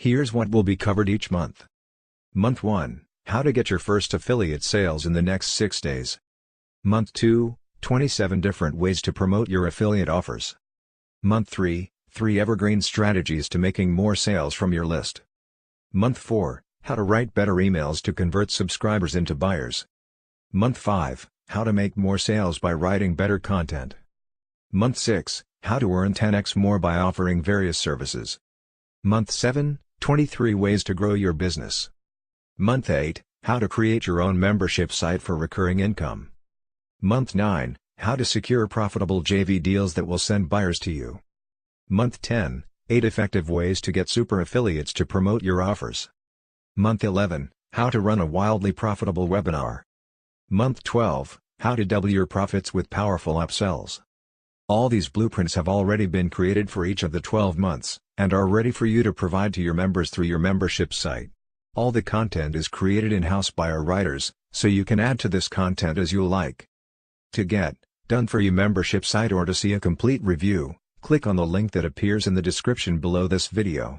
Here's what will be covered each month. Month 1, how to get your first affiliate sales in the next 6 days. Month 2, 27 different ways to promote your affiliate offers. Month 3, 3 evergreen strategies to making more sales from your list. Month 4, how to write better emails to convert subscribers into buyers. Month 5, how to make more sales by writing better content. Month 6, how to earn 10x more by offering various services. Month 7, 23 ways to grow your business. Month 8, how to create your own membership site for recurring income. Month 9, how to secure profitable JV deals that will send buyers to you. Month 10, 8 effective ways to get super affiliates to promote your offers. Month 11, how to run a wildly profitable webinar. Month 12, how to double your profits with powerful upsells. All these blueprints have already been created for each of the 12 months, and are ready for you to provide to your members through your membership site. All the content is created in-house by our writers, so you can add to this content as you like. To get done for your membership site or to see a complete review, click on the link that appears in the description below this video.